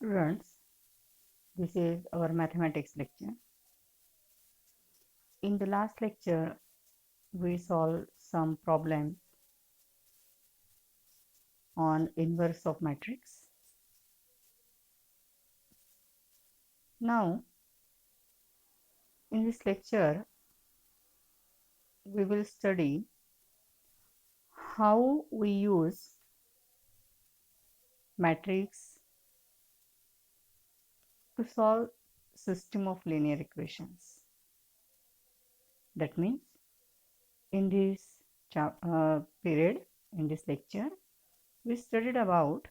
Students, this is our mathematics lecture. In the last lecture, we solved some problems on inverse of matrix. Now, in this lecture, we will study how we use matrix to solve system of linear equations. That means in this period, in this lecture, we studied about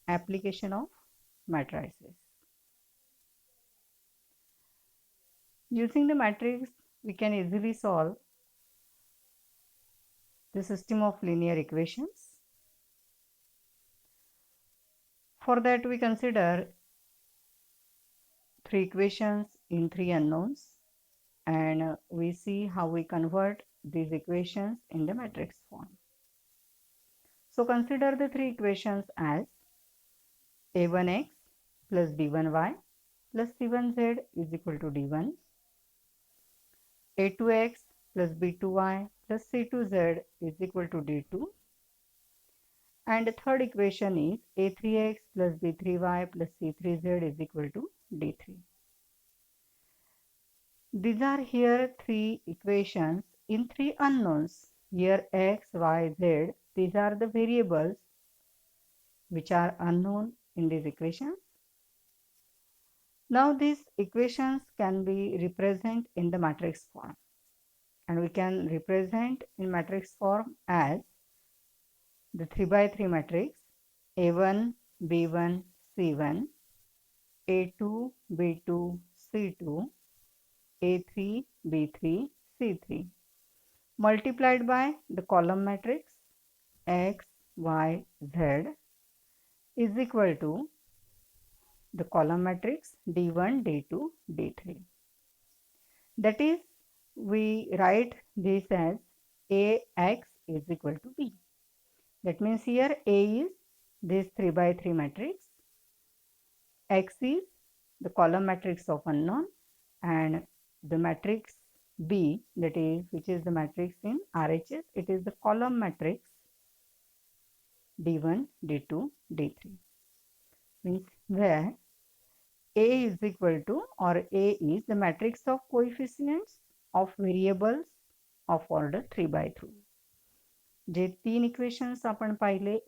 application of matrices. Using the matrix, we can easily solve the system of linear equations. For that, we consider three equations in three unknowns, and we see how we convert these equations in the matrix form. So consider the three equations as a1x plus b1y plus c1z is equal to d1, a2x plus b2y plus c2z is equal to d2, and the third equation is a3x plus b3y plus c3z is equal to d3. These are here three equations in three unknowns. Here x, y, z, these are the variables which are unknown in these equations. Now these equations can be represented in the matrix form, and we can represent in matrix form as the 3 by 3 matrix a1, b1, c1, a2, b2, c2, a3, b3, c3 multiplied by the column matrix x, y, z is equal to the column matrix d1, d2, d3. That is, we write this as ax is equal to b. That means here A is this 3 by 3 matrix, X is the column matrix of unknown, and the matrix B, that is which is the matrix in RHS, it is the column matrix D1, D2, D3. Means where A is equal to, or A is the matrix of coefficients of variables of order 3 by 3. जे तीन equations आपण पाहिले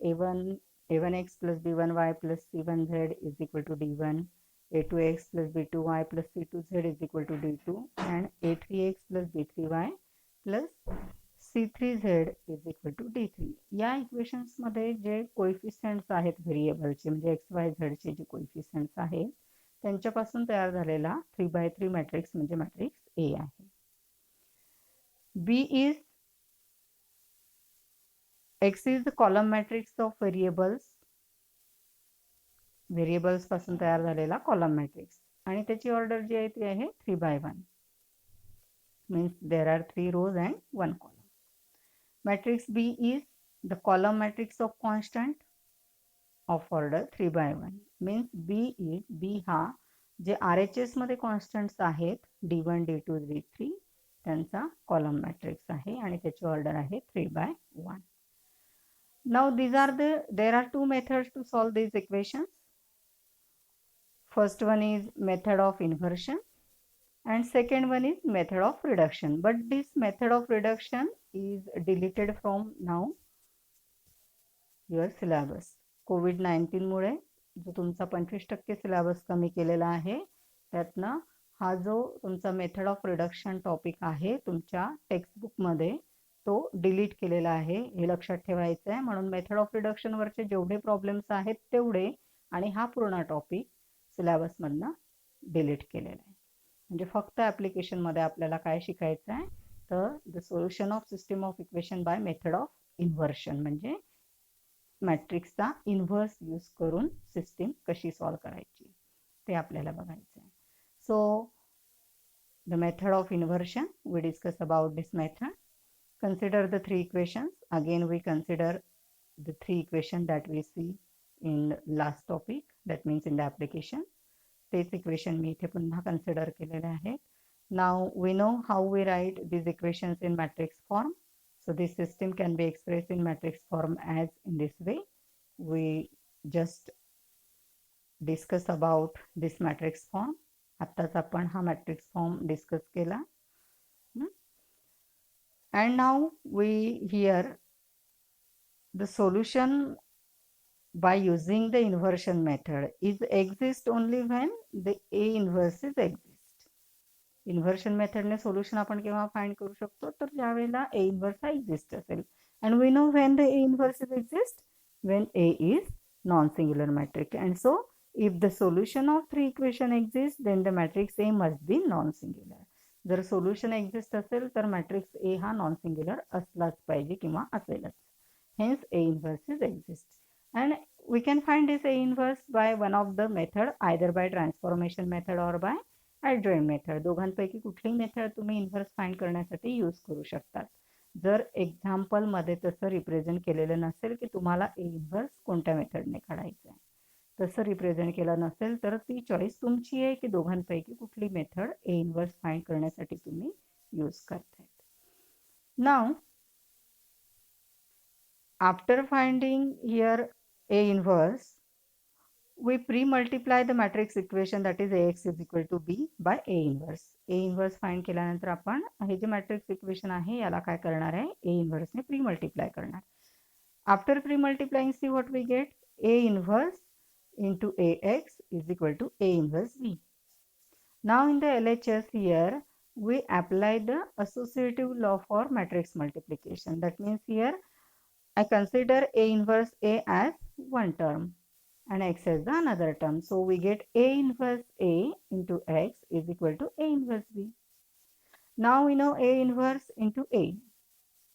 a1x plus b1y plus c1z is equal to d1, a2x plus b2y plus c2z is equal to d2, and a3x plus b3y plus c3z is equal to d3. या equations मध्ये जे कोएफिशियंट्स आहेत व्हेरिएबलचे म्हणजे x Y Z चे जे कोएफिशियंट्स आहेत त्यांच्यापासून तयार झालेला 3 by 3 मॅट्रिक्स म्हणजे मॅट्रिक्स ए आहे. B is X is the column matrix of variables पासून तयार झालेला column matrix आणि त्याची ऑर्डर जी आहे ती आहे 3 by 1. Means there are 3 rows and 1 column. Matrix B is the column matrix of constant of order 3 by 1. Means B हा जे RHS मध्ये कॉन्स्टंट्स आहेत D1, D2, D3 त्यांचा column matrix आहे आणि त्याची ऑर्डर आहे 3 by 1. Now there are two methods to solve these equations. First one is method of inversion and second one is method of reduction. But this method of reduction is deleted from now your syllabus. COVID-19 मुळे जो तुमचा 25% syllabus कमी केलेला आहे त्यातनं हा जो तुमचा method of reduction topic आहे तुमच्या टेक्स्टबुक मध्ये तो डिलीट केलेला आहे हे लक्षात ठेवायचं आहे. म्हणून मेथड ऑफ रिडक्शन वरचे जेवढे प्रॉब्लेम्स आहेत तेवढे आणि हा पूर्ण टॉपिक सिलेबस मधनं डिलीट केलेला आहे. म्हणजे फक्त ऍप्लिकेशन मध्ये आपल्याला काय शिकायचं आहे तर the solution of system of equation by method of inversion म्हणजे मॅट्रिक्सचा इन्व्हर्स यूज करून सिस्टीम कशी सॉल्व करायची ते आपल्याला बघायचं आहे. So the method of inversion we discuss about this method. Consider the three equations. Again we consider the three equations that we see in last topic. That means in the application. तेच equation मी इथे पुन्हा consider केलेले आहेत. Now we know how we write these equations in matrix form. So this system can be expressed in matrix form as in this way. We just discuss about this matrix form. आत्ताच आपण हा matrix form discuss केला. And now we here the solution by using the inversion method is exist only when the A inverse is exist. Inversion मेथडने solution आपण केव्हा find करू शकतो, तर ज्या वेळेला ए इन्व्हर्स हा एक्झिस्ट असेल. And we know when the A inverse is exist when A is non-singular matrix, and so if the solution of three equation exists then the matrix A must be non-singular. जर solution exist असेल तर matrix ए हा non singular असलाच पाहिजे किंवा असेलच. Hence A inverse is exist. And we can find this A inverse by one of the method, either by transformation method or by adjoint method. दोघांपैकी कुठलीही मेथड तुम्ही इन्व्हर्स फाइंड करण्यासाठी use करू शकतात. जर एक्झाम्पल मध्ये तसं रिप्रेझेंट केलेलं नसेल की तुम्हाला ए इन्व्हर्स कोणत्या मेथडने काढायचं आहे, तसं रिप्रेझेंट केलं नसेल तर ती चॉईस तुमची आहे की दोघांपैकी कुठली मेथड ए इन्व्हर्स फाइंड करण्यासाठी तुम्ही यूज करताय. Now after finding here A inverse, we pre-multiply the matrix equation, that is Ax is equal to B by A inverse. A inverse find केल्यानंतर आपण हे जे मॅट्रिक्स इक्वेशन आहे याला काय करणार आहे, A inverse ने pre-multiply करणार. After pre-multiplying, see what we get. A inverse into Ax is equal to A inverse B. Now in the LHS here we apply the associative law for matrix multiplication. That means here I consider A inverse A as one term and X as the another term. So we get A inverse A into X is equal to A inverse B. Now we know A inverse into A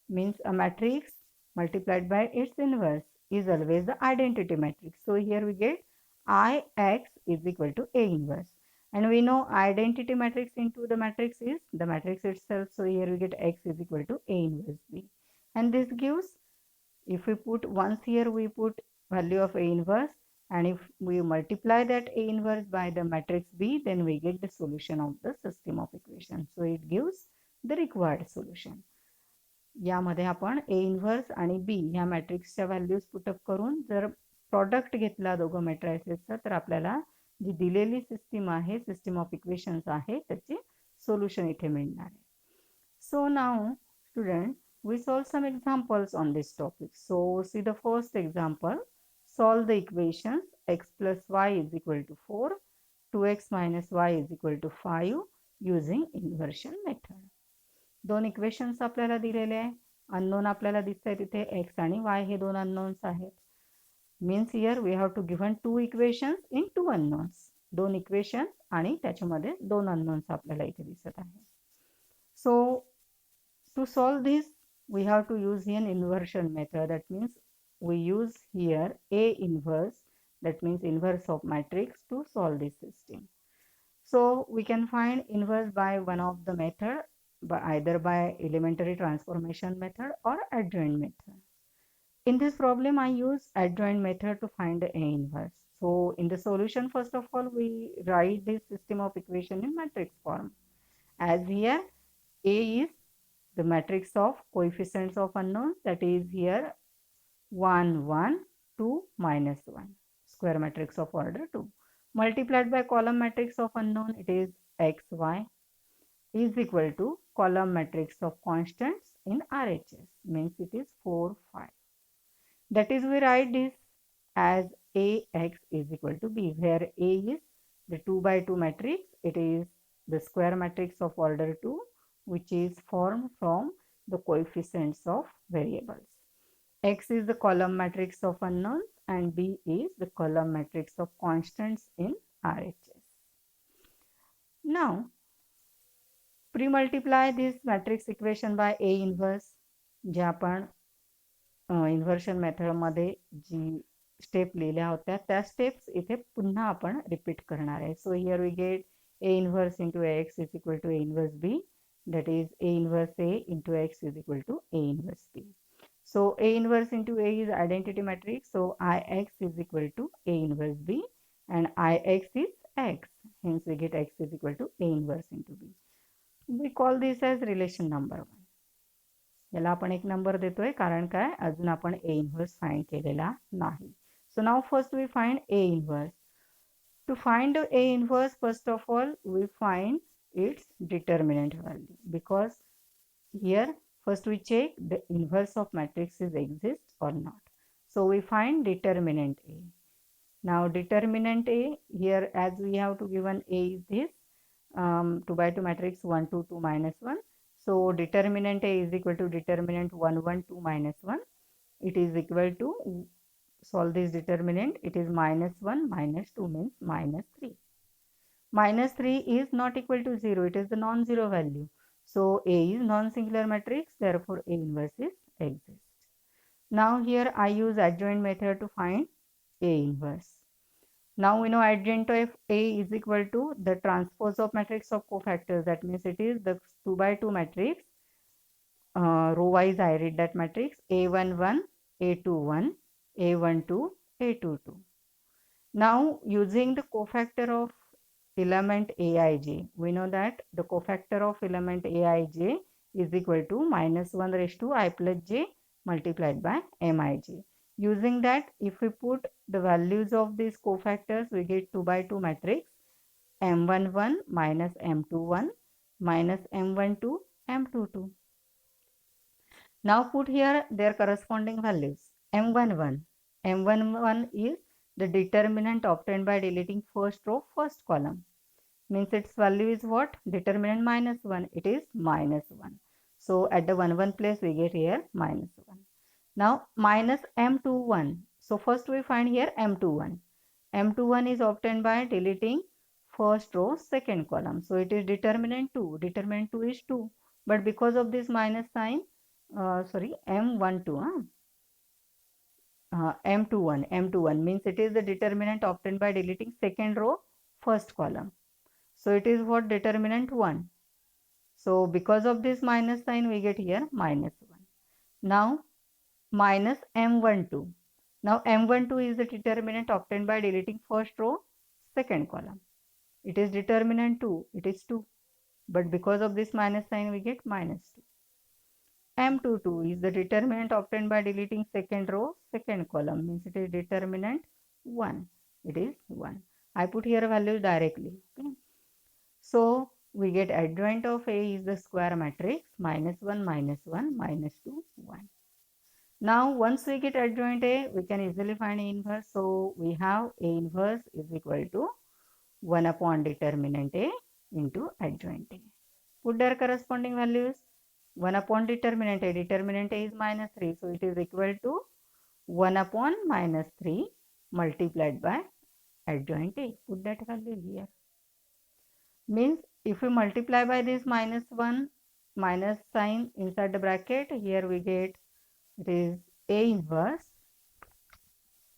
means a matrix multiplied by its inverse is always the identity matrix. So here we get IX is equal to A inverse. And we know identity matrix into the matrix is the matrix itself. So here we get X is equal to A inverse B. And this gives, if we put once here we put value of A inverse, and if we multiply that A inverse by the matrix B, then we get the solution of the system of equation. So it gives the required solution. यामध्ये आपण A inverse आणि B ह्या मॅट्रिक्सच्या values put up करून जर product घेतला दोघं मॅट्रायसेसचा तर आपल्याला जी दिलेली सिस्टीम आहे, सिस्टीम ऑफ इक्वेशन्स आहे, त्याचे सोल्युशन इथे मिळणार आहे. So now student, we solve some examples on this topic. So see the first example. Solve the equations x plus y is equal to 4, 2x minus y is equal to 5 using inversion method. दोन equations आपल्याला दिलेले आहे. Unknown आपल्याला दिसतंय तिथे x आणि y हे दोन unknowns आहेत. Means here we have to given two equations in two unknowns. दोन इक्वेशन्स आणि त्याच्यामध्ये दोन अननोन्स आपल्याला इथे दिसत आहे. सो to solve this we have to use here an inversion method. That means we use here A inverse, that means inverse of matrix, to solve this system. So we can find inverse by one of the method, by either by elementary transformation method or adjoint method. In this problem I use adjoint method to find the A inverse. So in the solution, first of all we write this system of equation in matrix form, as here A is the matrix of coefficients of unknown, that is here 1 1 2 minus 1, square matrix of order 2, multiplied by column matrix of unknown, it is x y, is equal to column matrix of constants in RHS, means it is 4 5. That is we write this as Ax is equal to B, where A is the 2 by 2 matrix, it is the square matrix of order 2 which is formed from the coefficients of variables. X is the column matrix of unknowns and B is the column matrix of constants in RHS. Now pre-multiply this matrix equation by A inverse. जे आपण inversion method मध्ये जी step लिहिल्या होत्या त्या steps इथे पुन्हा आपण repeat करणार आहे. So here we get A inverse into Ax is equal to A inverse B, that is A inverse A into X is equal to A inverse B. So A inverse into A is identity matrix, so Ix is equal to A inverse B, and Ix is x. Hence we get x is equal to A inverse into B. We call this as relation number 1. याला आपण एक number देतोय कारण काय अजून आपण A inverse find केलेला नाही. So now first we find A inverse. To find A inverse, first of all we find its determinant value, because here first we check the inverse of matrices exists or not. So we find determinant A. Now determinant A, here as we have to given A is this 2 by 2 matrix 1 2 2 minus 1. So determinant A is equal to determinant 1 1 2 minus 1. It is equal to, solve this determinant, it is minus 1 minus 2 means minus 3. Minus 3 is not equal to 0, it is the non-zero value. So A is non-singular matrix, therefore A inverse is exists. Now here I use adjoint method to find A inverse. Now we know adjoint of A is equal to the transpose of matrix of cofactors. That means it is the 2 by 2 matrix. Row wise I read that matrix A11, A21, A12, A22. Now using the cofactor of element Aij, we know that the cofactor of element Aij is equal to minus 1 raised to I plus j multiplied by Mij. Using that, if we put the values of these cofactors, we get 2 by 2 matrix M11 minus M21 minus M12 M22. Now put here their corresponding values. M11 is the determinant obtained by deleting first row first column. Means its value is what? Determinant minus 1. It is minus 1. So at the 1 place we get here minus 1. Now minus M21. So first we find here M21. M21 is obtained by deleting first row second column. So it is determinant 2. Determinant 2 is 2. But because of this minus sign, M12. M21 means it is the determinant obtained by deleting second row first column. So it is what? Determinant 1. So because of this minus sign we get here minus 1. Now minus M12. Now M12 is the determinant obtained by deleting first row second column. It is determinant 2. It is 2. But because of this minus sign we get minus 2. M22 is the determinant obtained by deleting second row second column, means it is determinant 1. It is 1. I put here value directly. Okay. So we get adjoint of A is the square matrix minus 1 minus 1 minus 2 1. Now once we get adjoint A, we can easily find A inverse. So we have A inverse is equal to 1 upon determinant A into adjoint A. Put their corresponding values. 1 upon determinant A is minus 3. So it is equal to 1 upon minus 3 multiplied by adjoint A. Put that value here. Means if we multiply by this minus 1 minus sign inside the bracket, here we get it is A inverse.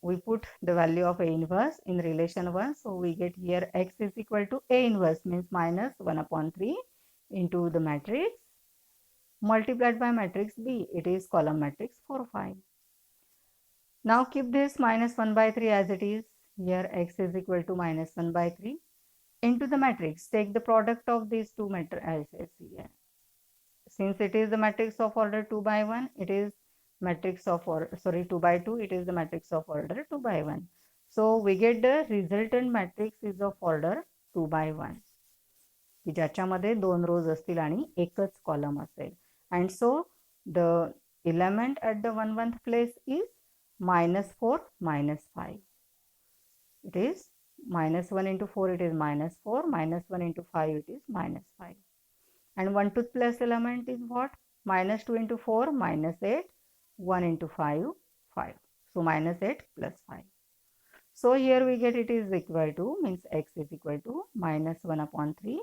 We put the value of A inverse in relation 1. So we get here x is equal to A inverse, means minus 1 upon 3 into the matrix multiplied by matrix B. It is column matrix 4 5. Now keep this minus 1 by 3 as it is. Here x is equal to minus 1 by 3 into the matrix. Take the product of these two matrices here. Since it is the matrix of order 2 by 1, it is matrix of order 2 by 2, it is the matrix of order 2 by 1. So we get the resultant matrix is of order 2 by 1, की ज्याच्यामध्ये 2 rows असतील आणि एकच column असेल. And so the element at the 1th place is minus 4 minus 5. It is minus 1 into 4, it is minus 4, minus 1 into 5, it is minus 5. And 1/2 place element is what? Minus 2 into 4, minus 8, 1 into 5, 5. So minus 8 plus 5. So here we get it is equal to, means x is equal to minus 1 upon 3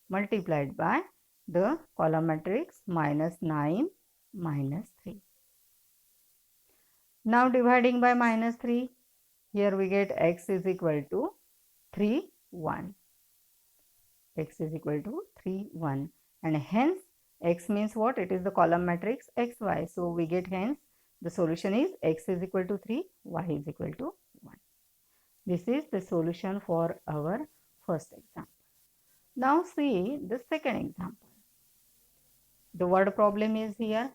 multiplied by the column matrix minus 9 minus 3. Now dividing by minus 3, here we get x is equal to 3 1. X is equal to 3 1, and hence x means what? It is the column matrix xy. So we get hence the solution is x is equal to 3, y is equal to 1. This is the solution for our first example. Now see the second example. The word problem is here.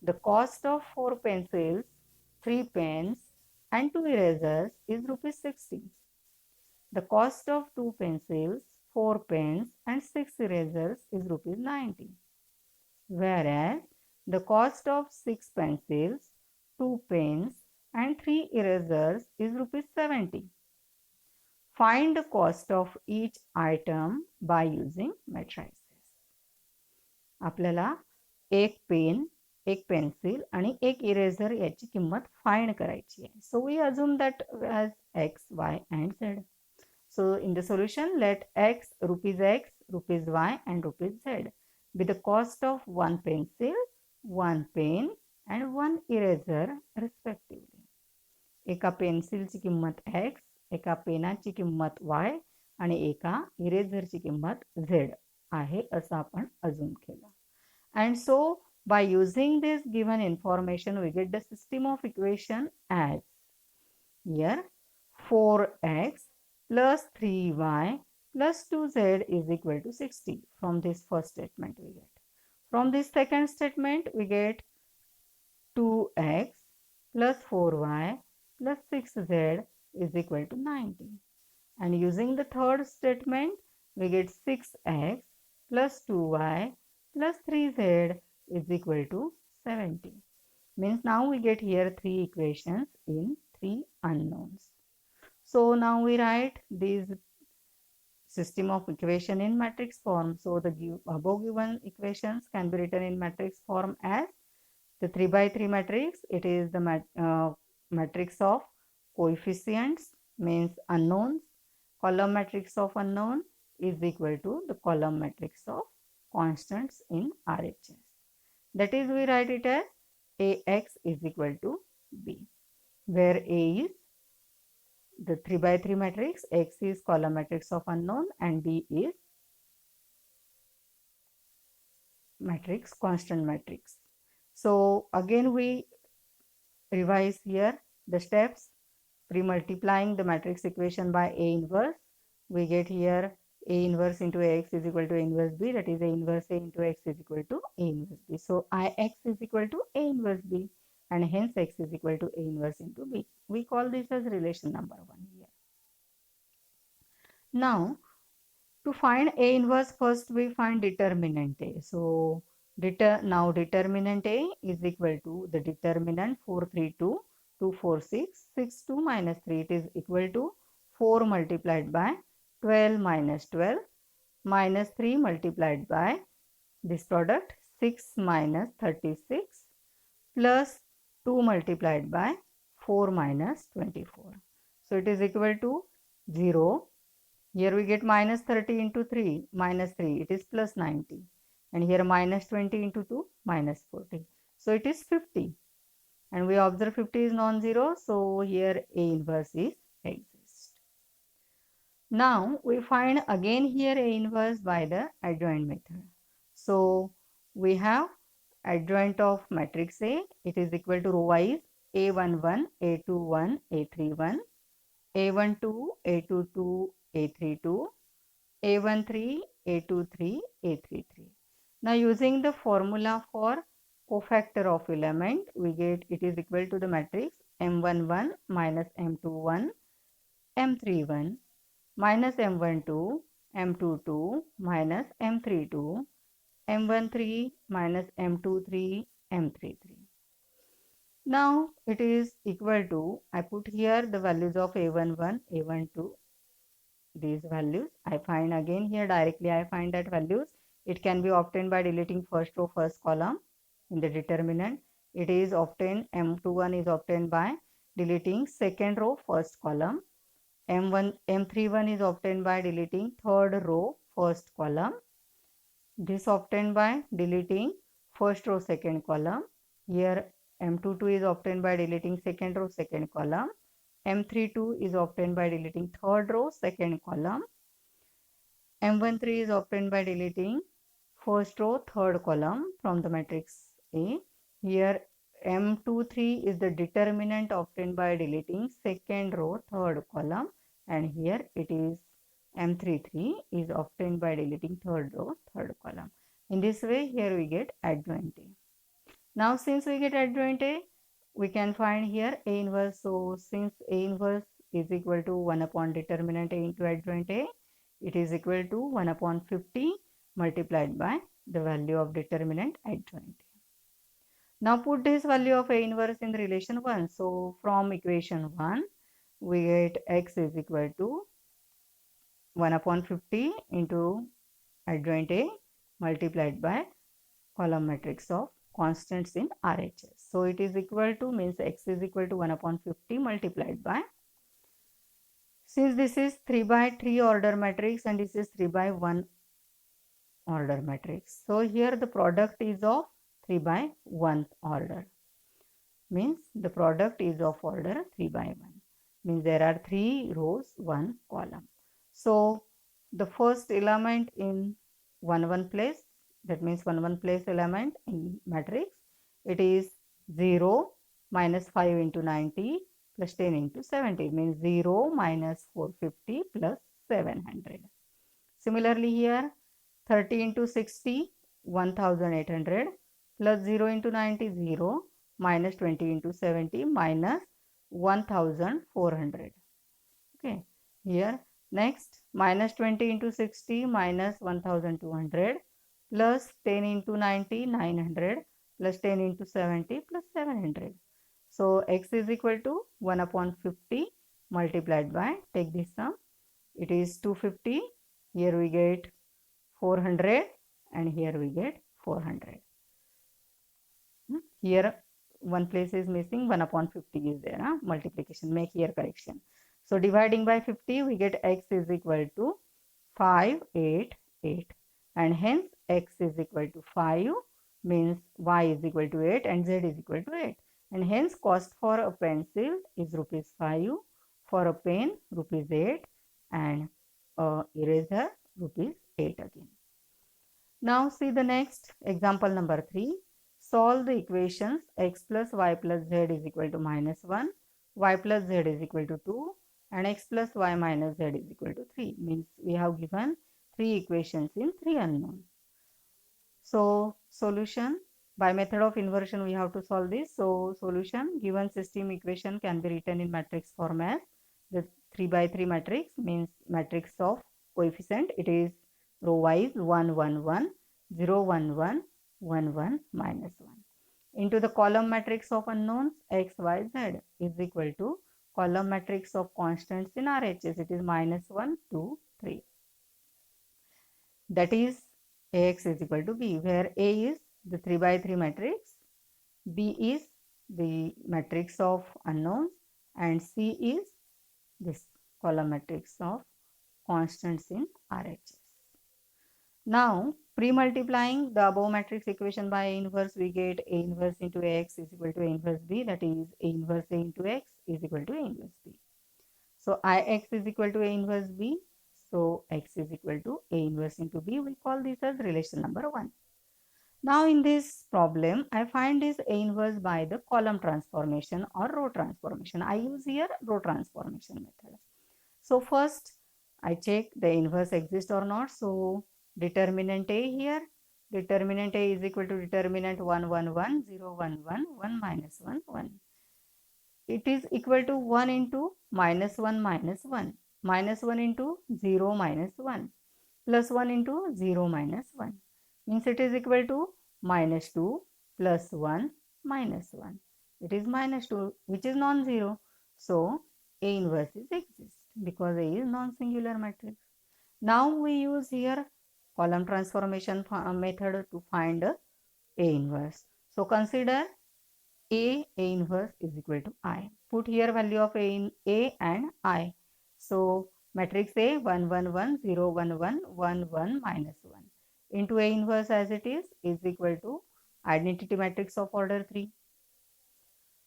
The cost of 4 pencils, 3 pens and 2 erasers is rupees 60. The cost of 2 pencils, 4 pens and 6 erasers is rupees 90. Whereas the cost of 6 pencils, 2 pens and 3 erasers is rupees 70. Find the cost of each item by using matrices. आपल्याला एक pen, एक pencil आणि एक eraser याची किंमत find करायची आहे. So we assume that as x, y and z. So in the solution, let x, rupees y and rupees z be the cost of one pencil, one pen and one eraser respectively. एका पेन्सिलची किंमत x, एका पेनाची किंमत y आणि एका इरेझरची किंमत z आहे असं आपण अज्यूम केलं. And so by using this given information we get the system of equation as here 4x plus 3y plus 2z is equal to 60. From this first statement we get. From this second statement we get 2x plus 4y plus 6z is equal to 90. And using the third statement we get 6x plus 2y plus 3z is equal to 70. Means now we get here 3 equations in 3 unknowns. So now we write these system of equation in matrix form. So the above given equations can be written in matrix form as the 3 by 3 matrix. It is the matrix of coefficients, means unknowns. Column matrix of unknown is equal to the column matrix of constants in RHS. That is, we write it as AX is equal to B, where A is the 3 by 3 matrix, X is column matrix of unknown and B is matrix, constant matrix. So again we revise here the steps. Pre-multiplying the matrix equation by A inverse, we get here A inverse into X is equal to A inverse B, that is A inverse A into X is equal to A inverse B. So IX is equal to A inverse B and hence X is equal to A inverse into B. We call this as relation number 1 here. Now to find A inverse, first we find determinant A. So now determinant A is equal to the determinant 432, 246, 62 minus 3, it is equal to 4 multiplied by 12 minus 12 minus 3 multiplied by this product 6 minus 36 plus 2 multiplied by 4 minus 24. So it is equal to 0. Here we get minus 30 into 3 minus 3, it is plus 90, and here minus 20 into 2 minus 40. So it is 50, and we observe 50 is non-zero, so here A inverse is exists. Now we find again here A inverse by the adjoint method. So we have adjoint of matrix A, it is equal to row wise A11, A21, A31, A12, A22, A32, A13, A23, A33. Now using the formula for cofactor of element, we get it is equal to the matrix M11 minus M21, M31 minus M12, M22 minus M32, M13 minus M23, M33. Now it is equal to, I put here the values of A11, A12, these values. I find again here directly I find that values. It can be obtained by deleting first row first column in the determinant. It is obtained, M21 is obtained by deleting second row first column. M31 is obtained by deleting third row first column. This obtained by deleting first row second column. Here M22 is obtained by deleting second row second column. M32 is obtained by deleting third row second column. M13 is obtained by deleting first row third column from the matrix A. Here M23 is the determinant obtained by deleting second row third column. and here it is M33 is obtained by deleting third row, third column. In this way, here we get adjoint A. Now since we get adjoint A, we can find here A inverse. So since A inverse is equal to 1 upon determinant A into adjoint A, it is equal to 1 upon 50 multiplied by the value of determinant adjoint A. Now put this value of A inverse in the relation 1. So from equation 1, we get x is equal to 1 upon 50 into adjoint A multiplied by column matrix of constants in RHS. So it is equal to, means x is equal to 1 upon 50 multiplied by, since this is 3 by 3 order matrix and this is 3 by 1 order matrix. So here the product is of 3 by 1 order, means the product is of order 3 by 1, means there are 3 rows, 1 column. So the first element in 1 place, that means 1 place element in matrix, it is 0 minus 5 into 90 plus 10 into 70, means 0 minus 450 plus 700. Similarly here 30 into 60, 1800 plus 0 into 90, 0 minus 20 into 70 minus 1400. Okay, here next minus 20 into 60 minus 1200 plus 10 into 90, 900 plus 10 into 70 plus 700. So x is equal to 1 upon 50 multiplied by, take this sum, it is 250, here we get 400 and here we get 400. Here one place is missing, 1 upon 50 is there, multiplication, make here correction. So dividing by 50 we get x is equal to 588 and hence x is equal to 5, means y is equal to 8 and z is equal to 8, and hence cost for a pencil is rupees 5, for a pen rupees 8 and eraser rupees 8 again. Now see the next example number 3. Solve the equations x plus y plus z is equal to minus 1, y plus z is equal to 2 and x plus y minus z is equal to 3. Means we have given 3 equations in 3 unknown. So solution, by method of inversion we have to solve this. So solution, given system equation can be written in matrix form as the 3 by 3 matrix, means matrix of coefficient, it is row wise 1 1 1 0 1 1 1 1 minus 1 into the column matrix of unknowns x y z is equal to column matrix of constants in RHS, it is minus 1 2 3, that is Ax is equal to B, where A is the 3 by 3 matrix, B is the matrix of unknowns and C is this column matrix of constants in RHS. Now pre-multiplying the above matrix equation by A inverse, we get A inverse into Ax is equal to A inverse B, that is A inverse A into X is equal to A inverse B. So Ix is equal to A inverse B, so x is equal to A inverse into B, we call this as relation number 1. Now in this problem I find this A inverse by the column transformation or row transformation. I use here row transformation method. So first I check the inverse exists or not. So determinant A here, determinant A is equal to determinant 1 1 1 0 1 1 1 minus 1 1. It is equal to 1 into minus 1 minus 1, minus 1 into 0 minus 1 plus 1 into 0 minus 1, means it is equal to minus 2 plus 1 minus 1. It is minus 2, which is non-zero. So A inverse is exists because A is non-singular matrix. Now we use here column transformation method to find A inverse. So consider A inverse is equal to I. Put here value of A in A and I. So matrix A 1 1 1 0 1 1 1 1 minus 1 into A inverse as it is equal to identity matrix of order 3.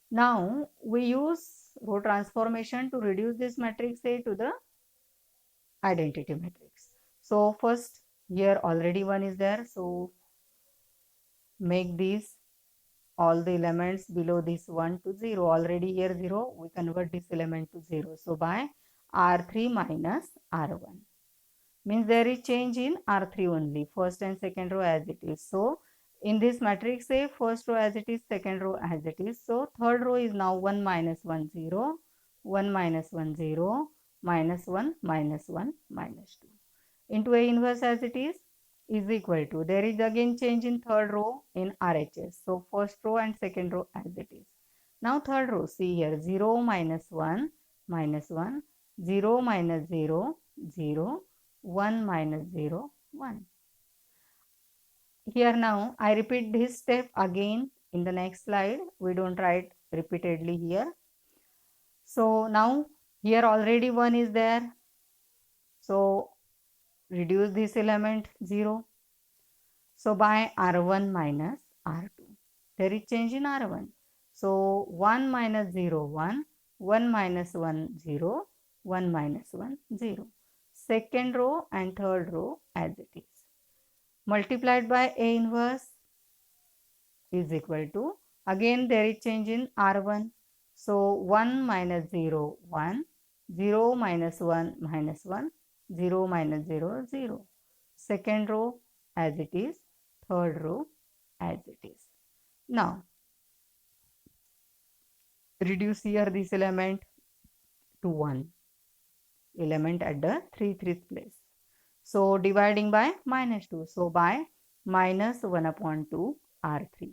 Now we use row transformation to reduce this matrix A to the identity matrix. So first here already 1 is there, so make these all the elements below this 1 to 0. Already here 0, we convert this element to 0. So by R3 minus R1. Means there is change in R3 only, first and second row as it is. So in this matrix A, first row as it is, second row as it is. So third row is now 1 minus 1 0, 1 minus 1 0, minus 1 minus 1 minus 2 into A inverse as it is equal to, there is again change in third row in RHS. So first row and second row as it is. Now third row, see here, 0 minus 1 minus 1, 0 minus 0, 0, 1 minus 0, 1. Here now I repeat this step again in the next slide. We don't write repeatedly here. So now here already 1 is there. So reduce this element 0. So by R1 minus R2. There is change in R1. So 1 minus 0, 1, 1 minus 1, 0, 1 minus 1, 0. Second row and third row as it is. Multiplied by A inverse is equal to, again there is change in R1. So 1 minus 0, 1, 0 minus 1 minus 1, 0 minus 0, 0. Second row as it is, third row as it is. Now reduce here this element to 1, element at the 3 place. So dividing by minus 2. So by minus 1 upon 2 R3.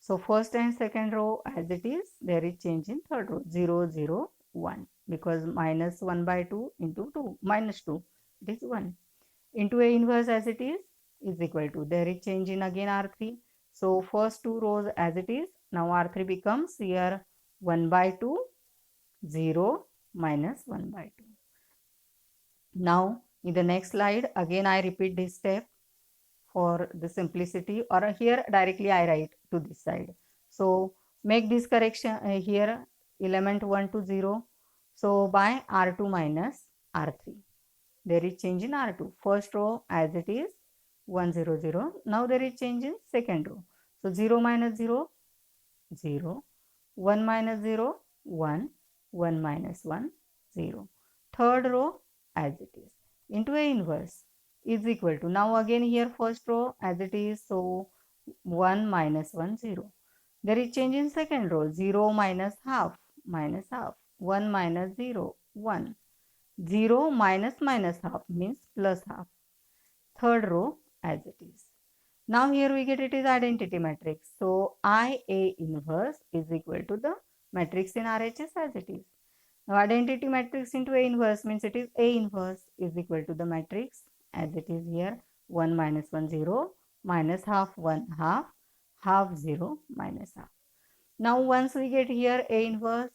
So first and second row as it is, there is change in third row 0 0 1, because minus 1 by 2 into 2 minus 2, it is 1, into A inverse as it is equal to, there is change in again R3. So first two rows as it is, now R3 becomes here 1 by 2, 0 minus 1 by 2. Now in the next slide again I repeat this step for the simplicity, or here directly I write to this side. So make this correction here, element 1 to 0. So by R2 minus R3. There is change in R2. First row as it is 1 0 0. Now there is change in second row. So 0 minus 0, 0. 1 minus 0, 1. 1 minus 1, 0. Third row as it is. Into A inverse is equal to, now again here first row as it is, so 1 minus 1 0. There is change in second row, 0 minus half, 1 minus 0 1, 0 minus minus half means plus half. Third row as it is. Now here we get it is identity matrix. So IA inverse is equal to the matrix in RHS as it is. Now identity matrix into A inverse means it is A inverse is equal to the matrix as it is here, 1 minus 1 0, minus half 1 half, half 0 minus half. Now once we get here A inverse,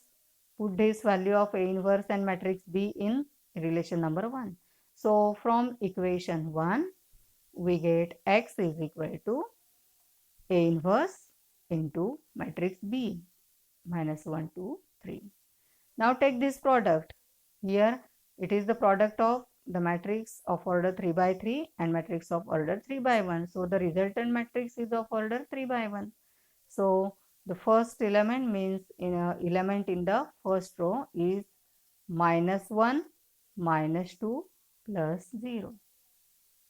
put this value of A inverse and matrix B in relation number 1. So from equation 1 we get X is equal to A inverse into matrix B minus 1 2 3. Now take this product. Here it is the product of the matrix of order 3 by 3 and matrix of order 3 by 1. So the resultant matrix is of order 3 by 1. So the first element means in a element in the first row is minus 1 minus 2 plus 0.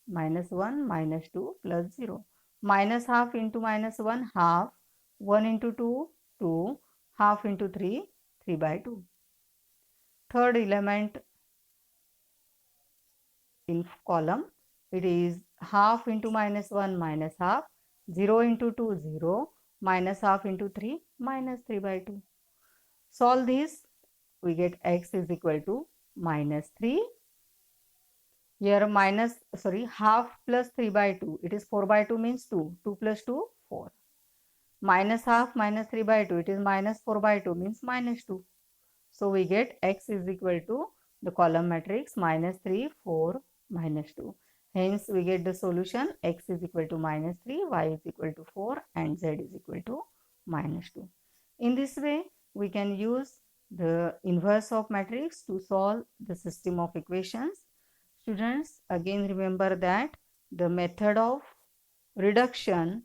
Minus 1 minus 2 plus 0. Minus half into minus 1 half, 1 into 2 2, half into 3 3 by 2. Third element in column, it is half into minus 1 minus half, 0 into 2 0, minus half into 3 minus 3 by 2. Solve this, we get X is equal to minus 3. Here half plus 3 by 2, it is 4 by 2 means 2, 2 plus 2 4. Minus half minus 3 by 2, it is minus 4 by 2 means minus 2. So we get X is equal to the column matrix minus 3, 4, minus 2. Hence we get the solution X is equal to minus 3, Y is equal to 4 and Z is equal to minus 2. In this way we can use the inverse of matrix to solve the system of equations. Students, again remember that the method of reduction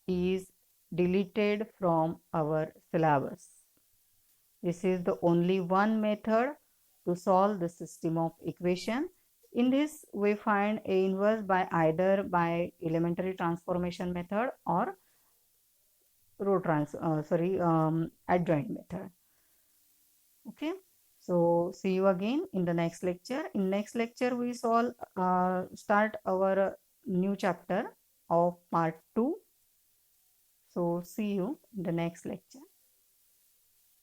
is deleted from our syllabus. This is the only one method to solve the system of equation. In this, we find A inverse by either by elementary transformation method or adjoint method. Okay, so see you again in the next lecture. In next lecture, we start our new chapter of part 2. So see you in the next lecture.